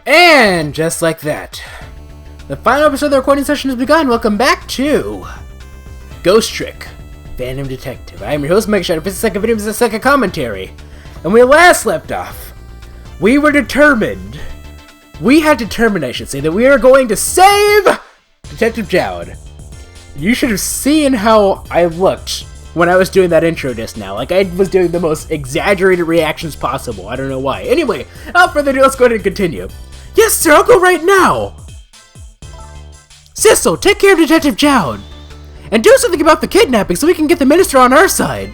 And just like that, the final episode of the recording session has begun. Welcome back to Ghost Trick, Phantom Detective. I am your host, MegaShadowFist. The second video is the second commentary. And we last left off, we had determined, I should say, that we are going to save Detective Jowd. You should have seen how I looked when I was doing that intro just now. Like, I was doing the most exaggerated reactions possible. I don't know why. Anyway, without further ado, let's go ahead and continue. Yes, sir, I'll go right now! Sissel, take care of Detective Jowd! And do something about the kidnapping so we can get the minister on our side!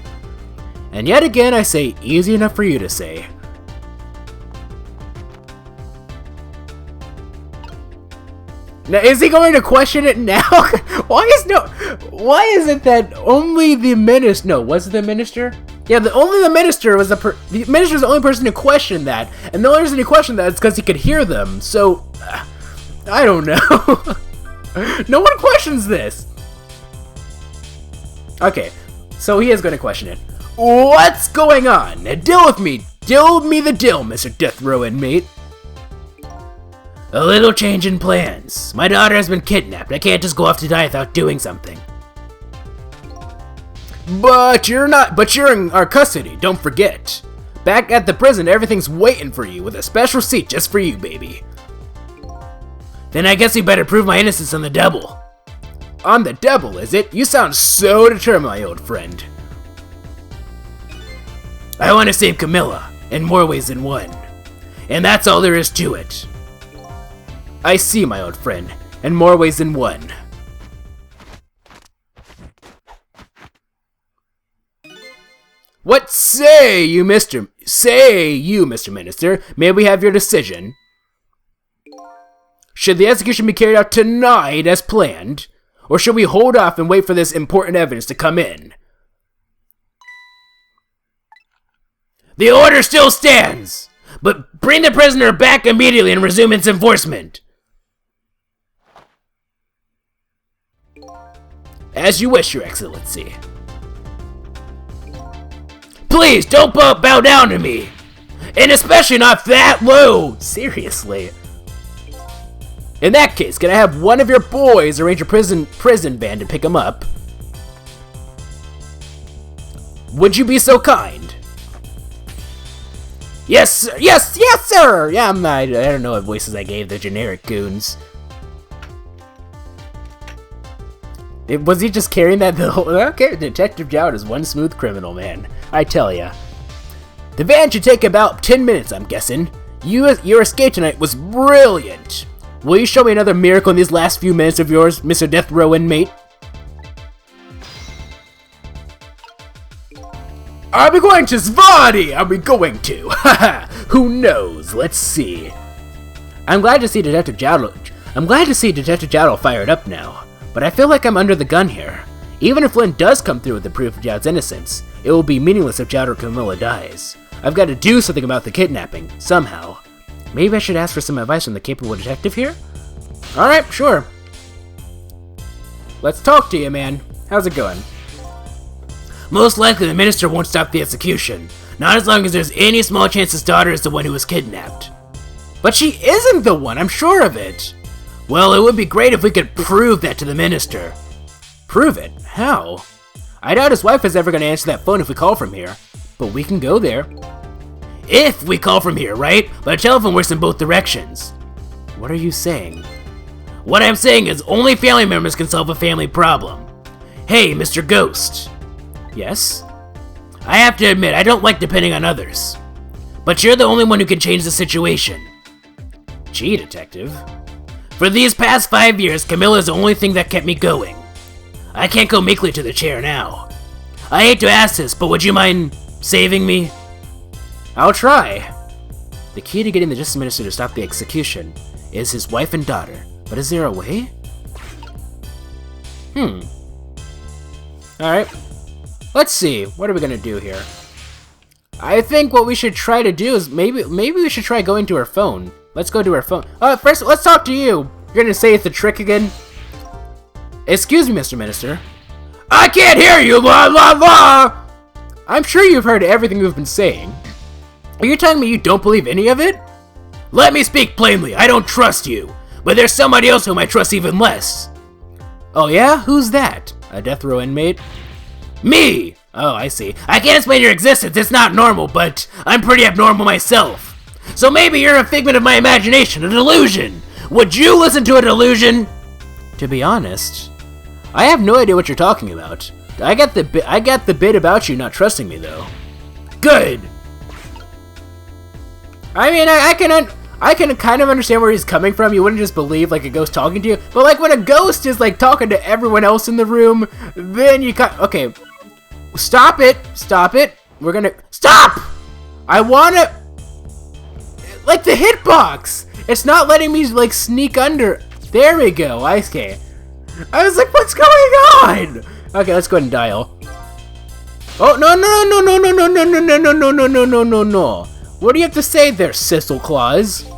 And yet again, I say, easy enough for you to say. Now, is he going to question it now? Why is it that only the minister? No, was it the minister? Yeah, only the minister was the minister was the only person who questioned that, and the only reason he questioned that is because he could hear them. So, I don't know. No one questions this. Okay, so he is going to question it. What's going on? Deal with me. Deal me the deal, Mr. Death Row inmate. A little change in plans. My daughter has been kidnapped. I can't just go off to die without doing something. But you're in our custody, don't forget. Back at the prison, everything's waiting for you with a special seat just for you, baby. Then I guess we better prove my innocence on the double. On the double, is it? You sound so determined, my old friend. I want to save Camilla, in more ways than one. And that's all there is to it. I see, my old friend, in more ways than one. What say you, Mr. Minister? May we have your decision? Should the execution be carried out tonight as planned? Or should we hold off and wait for this important evidence to come in? The order still stands! But bring the prisoner back immediately and resume its enforcement! As you wish, Your Excellency. Please, don't bow down to me! And especially not that low! Seriously. In that case, can I have one of your boys arrange a prison van to pick him up? Would you be so kind? Yes, sir. Yes, sir! Yeah, I don't know what voices I gave the generic goons. Was he just carrying that the whole... Okay, Detective Jowd is one smooth criminal, man. I tell ya. The van should take about 10 minutes, I'm guessing. Your escape tonight was brilliant. Will you show me another miracle in these last few minutes of yours, Mr. Death Row inmate? Are we going to Svadi? Are we going to? Haha, who knows? Let's see. I'm glad to see Detective Jowd fired up now. But I feel like I'm under the gun here. Even if Flynn does come through with the proof of Jowd's innocence, it will be meaningless if Jowd or Camilla dies. I've got to do something about the kidnapping, somehow. Maybe I should ask for some advice from the capable detective here? Alright, sure. Let's talk to you, man. How's it going? Most likely the minister won't stop the execution. Not as long as there's any small chance his daughter is the one who was kidnapped. But she isn't the one, I'm sure of it. Well, it would be great if we could prove that to the minister. Prove it? How? I doubt his wife is ever going to answer that phone if we call from here. But we can go there. If we call from here, right? But a telephone works in both directions. What are you saying? What I'm saying is only family members can solve a family problem. Hey, Mr. Ghost. Yes? I have to admit, I don't like depending on others. But you're the only one who can change the situation. Gee, Detective. For these past 5 years, Camilla is the only thing that kept me going. I can't go meekly to the chair now. I hate to ask this, but would you mind saving me? I'll try. The key to getting the Justice Minister to stop the execution is his wife and daughter. But is there a way? Alright. Let's see. What are we gonna do here? I think what we should try to do is maybe we should try going to her phone. Let's go to her phone. First, let's talk to you. You're gonna say it's a trick again? Excuse me, Mr. Minister. I can't hear you, blah, blah, blah! I'm sure you've heard everything we've been saying. Are you telling me you don't believe any of it? Let me speak plainly, I don't trust you. But there's somebody else whom I trust even less. Oh yeah? Who's that? A death row inmate? Me! Oh, I see. I can't explain your existence, it's not normal, but I'm pretty abnormal myself. So maybe you're a figment of my imagination, a delusion. Would you listen to a delusion? To be honest, I have no idea what you're talking about. I got the bit about you not trusting me, though. Good! I mean, I can kind of understand where he's coming from. You wouldn't just believe, like, a ghost talking to you. But, like, when a ghost is, like, talking to everyone else in the room, then you okay. Stop it! Stop it! We're gonna... Stop! I wanna... Like, the hitbox! It's not letting me, like, sneak under... There we go, okay. I was like, what's going on? Okay, let's go ahead and dial. Oh, no, no, no, no, no, no, no, no, no, no, no, no, no, no, no. What do you have to say there, Sissel Claus?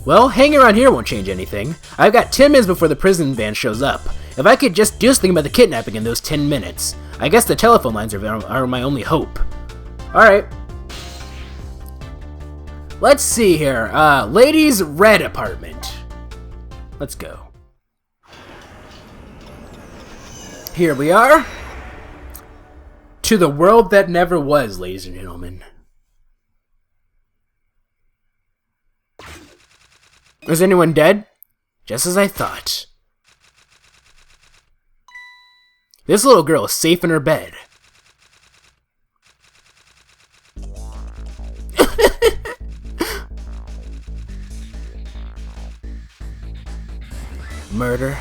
Well, hanging around here won't change anything. I've got 10 minutes before the prison van shows up. If I could just do something about the kidnapping in those 10 minutes. I guess the telephone lines are my only hope. Alright. Let's see here. Ladies' red apartment. Let's go. Here we are. To the world that never was, ladies and gentlemen. Is anyone dead? Just as I thought. This little girl is safe in her bed. Murder,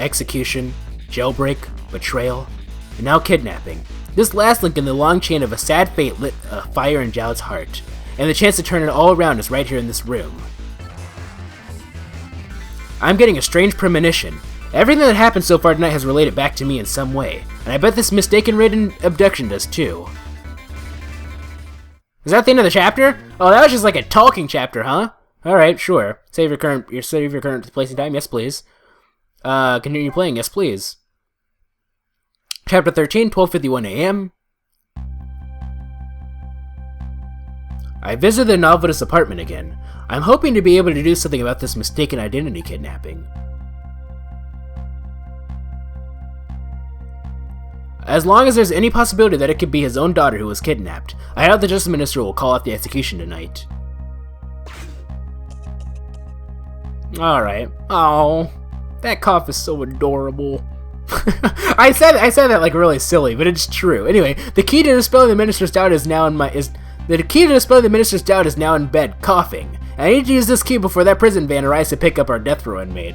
execution, jailbreak, betrayal, and now kidnapping. This last link in the long chain of a sad fate lit a fire in Zhao's heart, and the chance to turn it all around is right here in this room. I'm getting a strange premonition. Everything that happened so far tonight has related back to me in some way, and I bet this mistaken-ridden abduction does too. Is that the end of the chapter? Oh, that was just like a talking chapter, huh? Alright, sure. Save your current place and time, yes please. Continue playing, yes please. Chapter 13, 12:51 a.m. I visited the novelist's apartment again. I'm hoping to be able to do something about this mistaken identity kidnapping. As long as there's any possibility that it could be his own daughter who was kidnapped, I doubt the Justice Minister will call off the execution tonight. Alright. Oh, that cough is so adorable. I said that like really silly, but it's true. Anyway, the key to dispelling the Minister's doubt is now in bed, coughing. I need to use this key before that prison van arrives to pick up our death row inmate.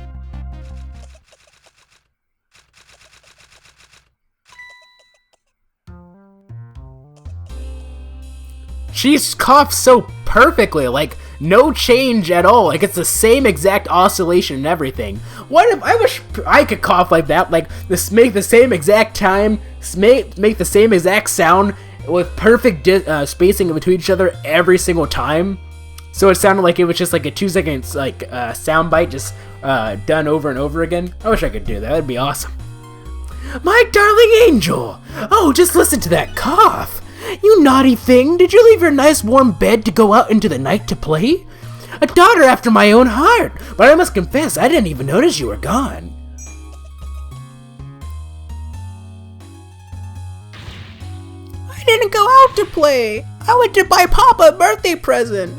She's coughed so perfectly, like no change at all. Like it's the same exact oscillation and everything. What if I wish I could cough like that? Like this, make the same exact time, make the same exact sound with perfect spacing in between each other every single time. So it sounded like it was just like a 2 seconds like sound bite just done over and over again. I wish I could do that. That'd be awesome. My darling angel! Oh, just listen to that cough! You naughty thing! Did you leave your nice warm bed to go out into the night to play? A daughter after my own heart! But I must confess, I didn't even notice you were gone. I didn't go out to play! I went to buy Papa a birthday present!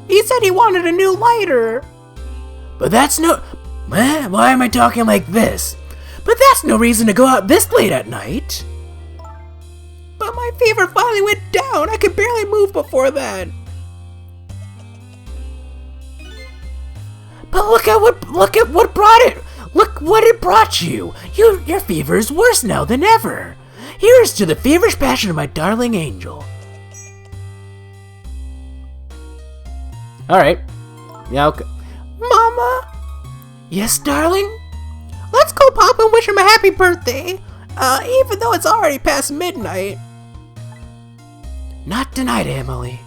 He said he wanted a new lighter! But that's no... Why am I talking like this? But that's no reason to go out this late at night. But my fever finally went down. I could barely move before that. But look at what brought it. Look what it brought you. Your fever is worse now than ever. Here's to the feverish passion of my darling angel. All right. Yeah. Okay. Mama. Yes, darling. Let's go, Papa, and wish him a happy birthday, even though it's already past midnight. Not tonight, Emily.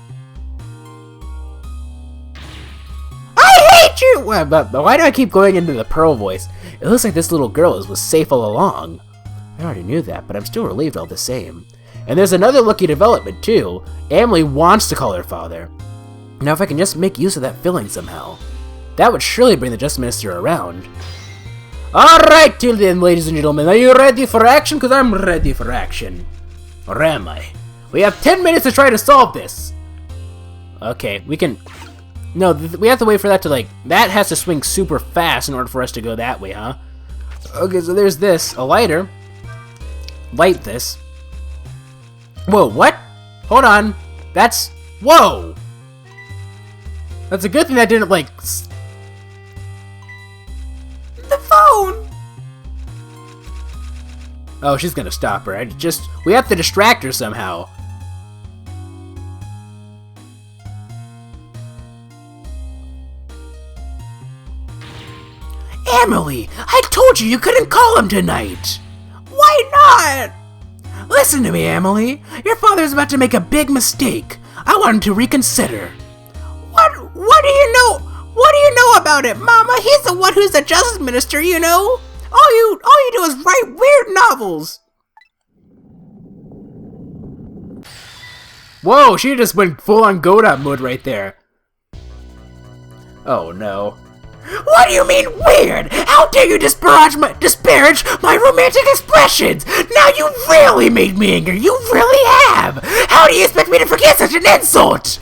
I hate you! But why do I keep going into the Pearl voice? It looks like this little girl was safe all along. I already knew that, but I'm still relieved all the same. And there's another lucky development too. Emily wants to call her father. Now if I can just make use of that feeling somehow, that would surely bring the Justice Minister around. Alright till then, ladies and gentlemen, are you ready for action? Because I'm ready for action. Or am I? We have 10 minutes to try to solve this. Okay, we can... No, we have to wait for that to, like... That has to swing super fast in order for us to go that way, huh? Okay, so there's this. A lighter. Light this. Whoa, what? Hold on. That's... Whoa! That's a good thing that didn't, like... The phone! Oh, she's gonna stop her. We have to distract her somehow. Emily, I told you couldn't call him tonight. Why not? Listen to me, Emily. Your father's about to make a big mistake. I want him to reconsider. What do you know? What do you know about it, Mama? He's the one who's the Justice Minister, you know. All you do is write weird novels. Whoa, she just went full-on Godot mode right there. Oh no. What do you mean weird? How dare you disparage my romantic expressions? Now you really made me angry. You really have. How do you expect me to forget such an insult?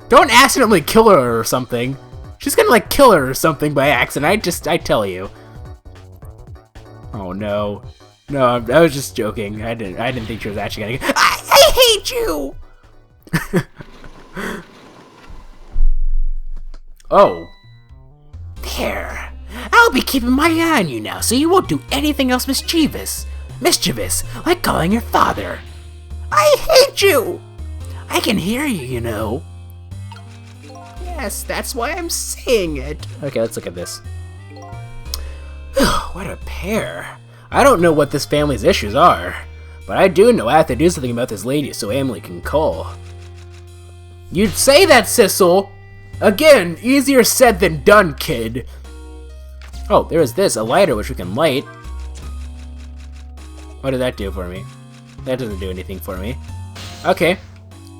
Don't accidentally kill her or something. She's gonna like kill her or something by accident. I tell you. Oh no. No, I was just joking. I didn't think she was actually gonna I hate you! Oh. There. I'll be keeping my eye on you now, so you won't do anything else mischievous, like calling your father. I hate you! I can hear you, you know. Yes, that's why I'm saying it. Okay, let's look at this. What a pair. I don't know what this family's issues are, but I do know I have to do something about this lady so Emily can call. You'd say that, Sissel! Again, easier said than done, kid. Oh, there's this, a lighter which we can light. What did that do for me? That doesn't do anything for me. Okay,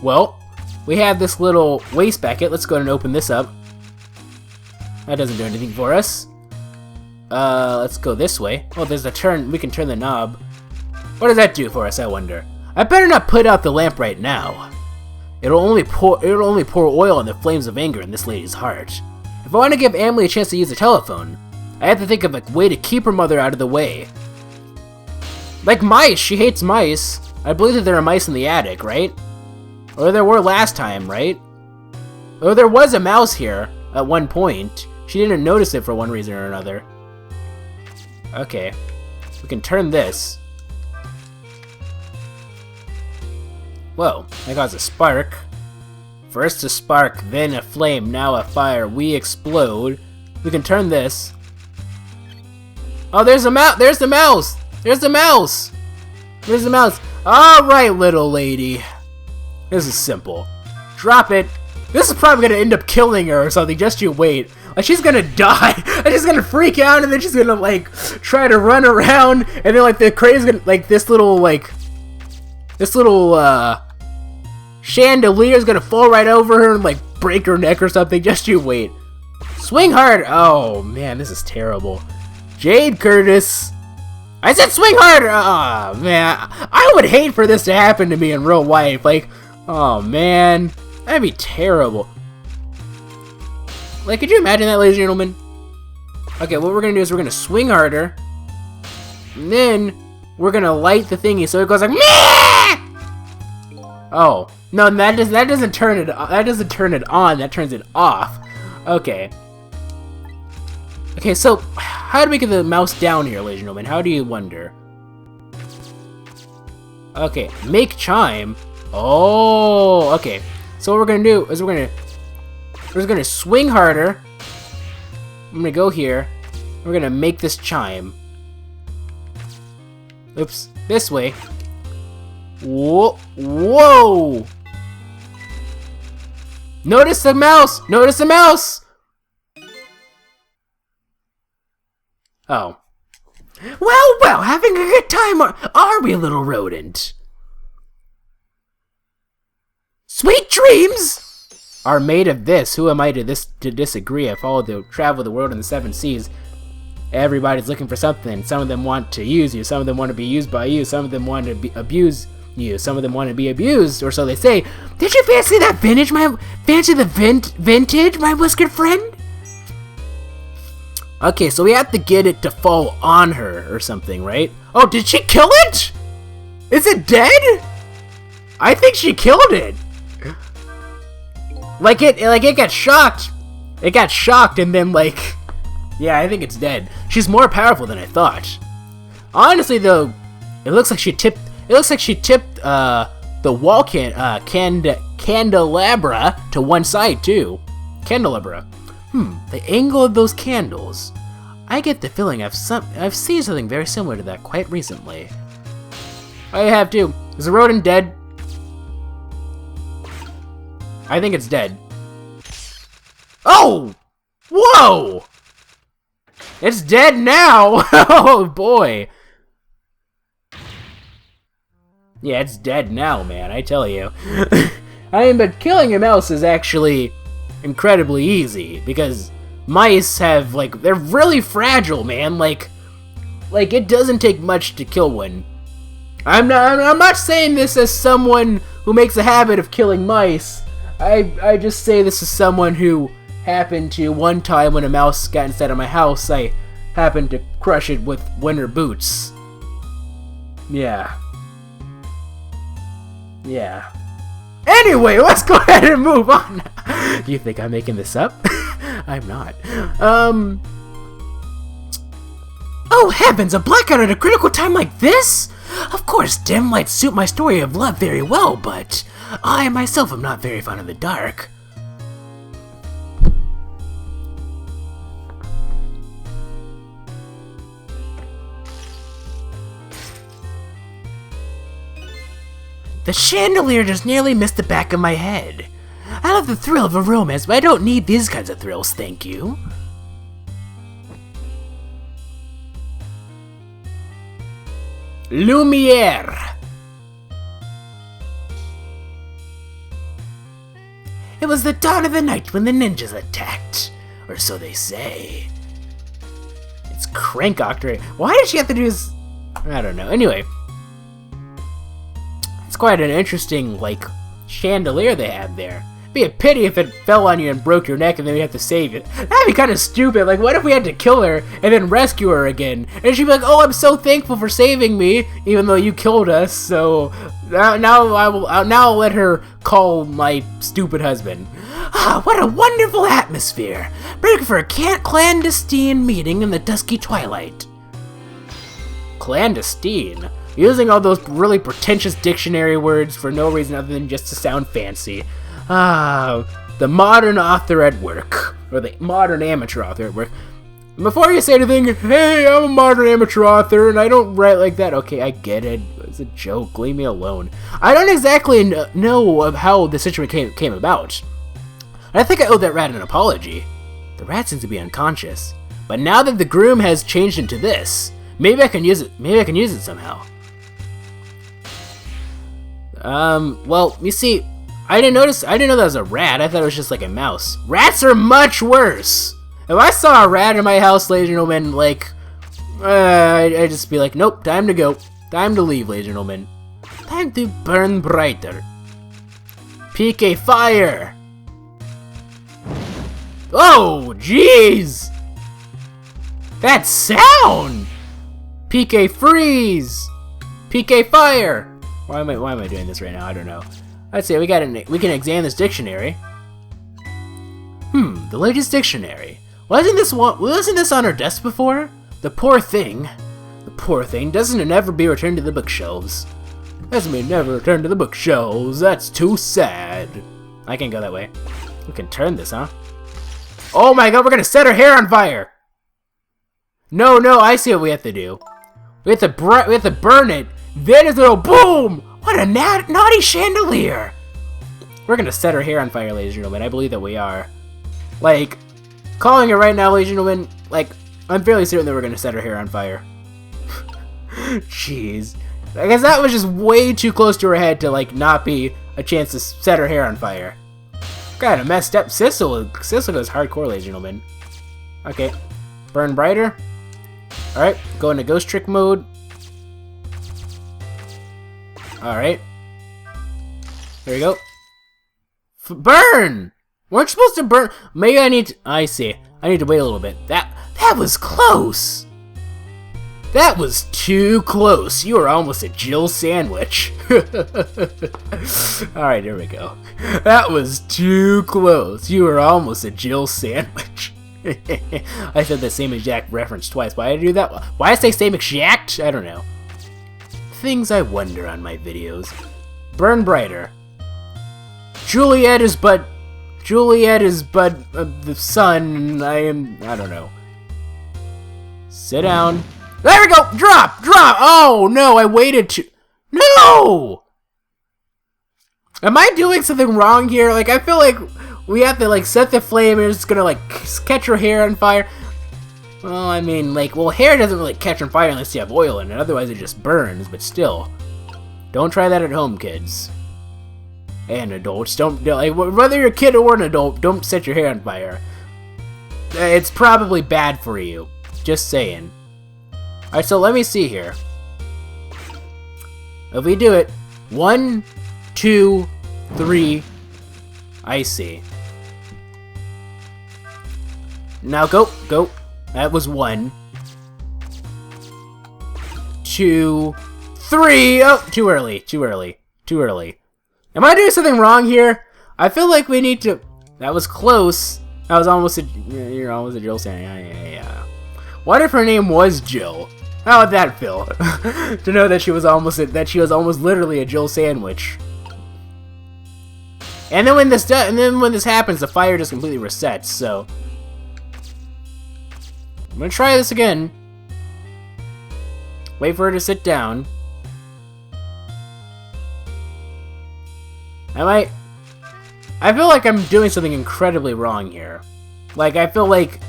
well, we have this little waste packet. Let's go ahead and open this up. That doesn't do anything for us. Let's go this way. Oh, there's a turn. We can turn the knob. What does that do for us, I wonder? I better not put out the lamp right now. It'll only pour oil on the flames of anger in this lady's heart. If I want to give Emily a chance to use the telephone, I have to think of a way to keep her mother out of the way. Like mice, she hates mice. I believe that there are mice in the attic, right? Or there were last time, right? Or there was a mouse here at one point. She didn't notice it for one reason or another. Okay, we can turn this. Whoa, that caused a spark. First a spark, then a flame, now a fire. We explode. We can turn this. Oh, there's a mouse! There's the mouse! There's the mouse! There's the mouse! Alright, little lady. This is simple. Drop it. This is probably gonna end up killing her or something, just you wait. Like, she's gonna die, and she's gonna freak out, and then she's gonna, like, try to run around, and then, like, the crazy gonna, like, this little chandelier is gonna fall right over her and, like, break her neck or something, just you wait. Swing hard! Oh, man, this is terrible. Jade Curtis! I said swing harder! Oh, man, I would hate for this to happen to me in real life, like, oh, man, that'd be terrible. Like, could you imagine that, ladies and gentlemen? Okay, what we're gonna do is we're gonna swing harder, and then we're gonna light the thingy so it goes like Meh! Oh no, that doesn't turn it. That doesn't turn it on. That turns it off. Okay. Okay, so how do we get the mouse down here, ladies and gentlemen? How do you wonder? Okay, make chime. Oh, okay. So what we're gonna do is we're gonna swing harder. I'm gonna go here. We're gonna make this chime. Oops, this way. Whoa! Whoa! Notice the mouse! Notice the mouse! Oh. Well, having a good time, are we, little rodent? Sweet dreams are made of this. Who am I to disagree? I travel the world in the 7 seas. Everybody's looking for something. Some of them want to use you. Some of them want to be used by you. Some of them want to abuse you. Some of them want to be abused, or so they say. Did you fancy that vintage, vintage, my whiskered friend? Okay, so we have to get it to fall on her or something, right? Oh, did she kill it? Is it dead? I think she killed it. Like it got shocked. It got shocked and then like, yeah, I think it's dead. She's more powerful than I thought. Honestly, though, it looks like she tipped. It looks like she tipped the wall candelabra to one side too. Candelabra. The angle of those candles. I get the feeling I've seen something very similar to that quite recently. I have too. Is the rodent dead? I think it's dead. Oh! Whoa! It's dead now! Oh boy! Yeah, it's dead now, man, I tell you. I mean, but killing a mouse is actually incredibly easy, because mice have, like, they're really fragile, man. Like it doesn't take much to kill one. I'm not saying this as someone who makes a habit of killing mice. I just say this as someone who happened to, one time when a mouse got inside of my house, I happened to crush it with winter boots. Yeah. Yeah. Anyway, let's go ahead and move on. Do you think I'm making this up? I'm not. Oh heavens, a blackout at a critical time like this? Of course, dim lights suit my story of love very well, but I myself am not very fond of the dark. The chandelier just nearly missed the back of my head. I love the thrill of a romance, but I don't need these kinds of thrills, thank you. Lumiere. It was the dawn of the night when the ninjas attacked, or so they say. It's Crank Octary. Why did she have to do this? I don't know. Anyway. It's quite an interesting, like, chandelier they have there. It'd be a pity if it fell on you and broke your neck and then we have to save it. That'd be kind of stupid. Like, what if we had to kill her and then rescue her again? And she'd be like, oh, I'm so thankful for saving me, even though you killed us, so now I'll let her call my stupid husband. Ah, what a wonderful atmosphere. Break for a clandestine meeting in the dusky twilight. Clandestine? Using all those really pretentious dictionary words for no reason other than just to sound fancy. Ah, the modern author at work. Or the modern amateur author at work. Before you say anything, hey, I'm a modern amateur author and I don't write like that. Okay, I get it. It's a joke. Leave me alone. I don't exactly know of how the situation came about. I think I owe that rat an apology. The rat seems to be unconscious. But now that the groom has changed into this, maybe I can use it. Maybe I can use it somehow. Well, you see, I didn't know that was a rat. I thought it was just like a mouse. Rats are much worse. If I saw a rat in my house, ladies and gentlemen, like, I'd just be like, nope, time to go. Time to leave, ladies and gentlemen. Time to burn brighter. PK fire! Oh, jeez! That sound! PK freeze! PK fire! Why am I doing this right now? I don't know. Let's see, we can examine this dictionary. The latest dictionary. Wasn't this on our desk before? The poor thing. The poor thing. Doesn't it ever be returned to the bookshelves? Doesn't it never return to the bookshelves? That's too sad. I can't go that way. We can turn this, huh? Oh my god, we're gonna set her hair on fire! No, I see what we have to do. We have to burn it. Then it's a little boom! What a naughty chandelier! We're gonna set her hair on fire, ladies and gentlemen. I believe that we are. Like, calling it right now, ladies and gentlemen, like, I'm fairly certain that we're gonna set her hair on fire. Jeez. I guess that was just way too close to her head to, like, not be a chance to set her hair on fire. Kinda messed up. Sissel goes hardcore, ladies and gentlemen. Okay. Burn brighter. Alright, go into ghost trick mode. Alright. There we go. Burn! Weren't you supposed to burn? Maybe I need to... I see. I need to wait a little bit. That was close! That was too close. You were almost a Jill sandwich. Alright, here we go. That was too close. You were almost a Jill sandwich. I said the same exact reference twice. Why did I do that? Why did I say same exact? I don't know. Things I wonder on my videos. Burn brighter. Juliet is but the sun. I don't know. Sit down. There we go! Drop! Oh no, I waited too... No! Am I doing something wrong here? Like, I feel like we have to, like, set the flame and it's gonna, like, catch her hair on fire. Well, I mean, like, well, hair doesn't really catch on fire unless you have oil in it. Otherwise, it just burns, but still. Don't try that at home, kids. And adults. Don't, like, whether you're a kid or an adult, don't set your hair on fire. It's probably bad for you. Just saying. Alright, so let me see here. If we do it, 1, 2, 3, I see. Now go. That was 1, 2, 3. Oh, too early. Am I doing something wrong here? I feel like we need to... That was close. That was almost a... You're almost a Jill saying, yeah. What if her name was Jill? How would that feel? To know that she was almost literally a Jill sandwich. And then when this happens, the fire just completely resets. So I'm gonna try this again. Wait for her to sit down. I feel like I'm doing something incredibly wrong here. Like, I feel like...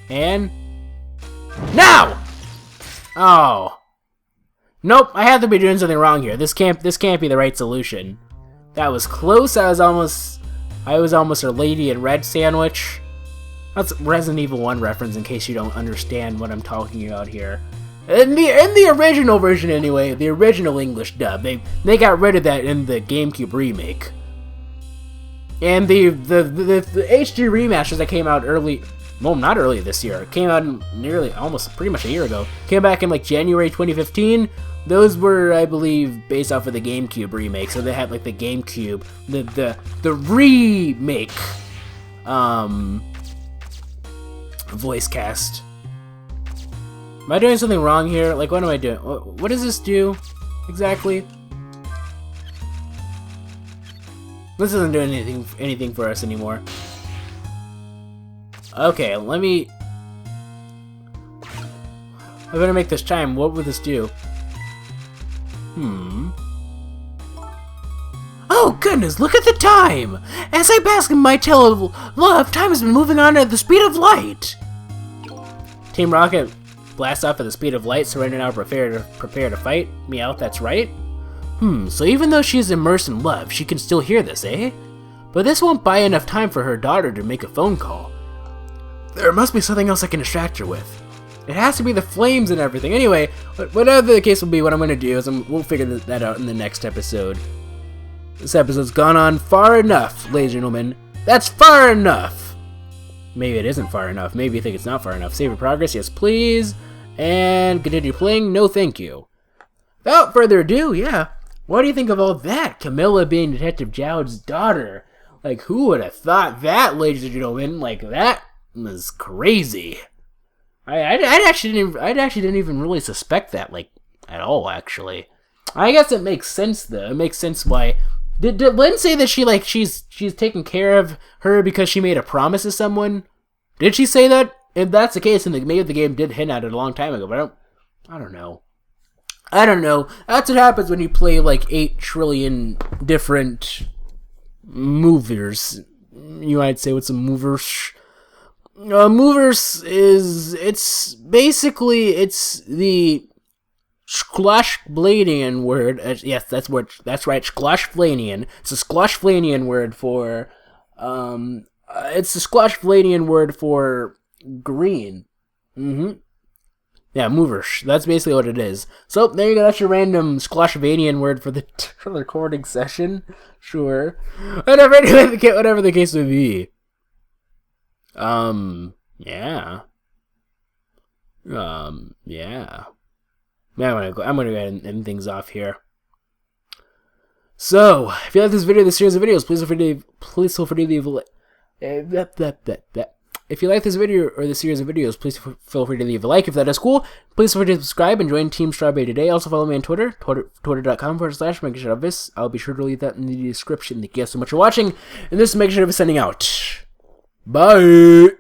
And... Now! Oh. Nope, I have to be doing something wrong here. This can't be the right solution. That was close. I was almost her lady in red sandwich. That's Resident Evil 1 reference in case you don't understand what I'm talking about here. In the original version anyway, the original English dub, they got rid of that in the GameCube remake. And the HD remasters that came out early, well, not early this year, it came out almost pretty much a year ago. Came back in like January 2015. Those were, I believe, based off of the GameCube remake. So they had like the GameCube, the remake, voice cast. Am I doing something wrong here? Like, what am I doing? What does this do exactly? This isn't doing anything for us anymore. Okay, let me... I'm gonna make this chime. What would this do? Oh goodness, look at the time! As I bask in my tale of love, time has been moving on at the speed of light! Team Rocket blast off at the speed of light, surrender now, prepare to fight. Meowth, that's right. So even though she is immersed in love, she can still hear this, eh? But this won't buy enough time for her daughter to make a phone call. There must be something else I can distract her with. It has to be the flames and everything. Anyway, whatever the case will be, what I'm going to do is we'll figure that out in the next episode. This episode's gone on far enough, ladies and gentlemen. That's far enough! Maybe it isn't far enough. Maybe you think it's not far enough. Save your progress, yes please. And continue playing, no thank you. Without further ado, yeah. What do you think of all that? Camilla being Detective Jowd's daughter. Like, who would have thought that, ladies and gentlemen? Like, that was crazy. I actually didn't even really suspect that, like, at all, actually. I guess it makes sense, though. It makes sense why... Did Lynn say that she's taking care of her because she made a promise to someone? Did she say that? If that's the case, then maybe the game did hint at it a long time ago, but I don't know. I don't know. That's what happens when you play, like, 8 trillion different movers. You might say what's a movers? Movers is... It's basically... It's the Skloshflanian word. Yes, that's right. Skloshflanian. It's a Skloshflanian word for. It's a Skloshflanian word for green. Yeah, movers. That's basically what it is. So, there you go. That's your random Skloshvanian word for the recording session. Sure. Whatever the case may be. Yeah. Yeah. I'm gonna go ahead and end things off here. So, if you like this video, this series of videos, please feel free to leave a If you like this video or this series of videos, please feel free to leave a like. If that is cool, please feel free to subscribe and join Team Strawberry today. Also follow me on Twitter, twitter.com/MegaShadowFist. I'll be sure to leave that in the description. Thank you guys so much for watching. And this is MegaShadowFist signing out. Bye!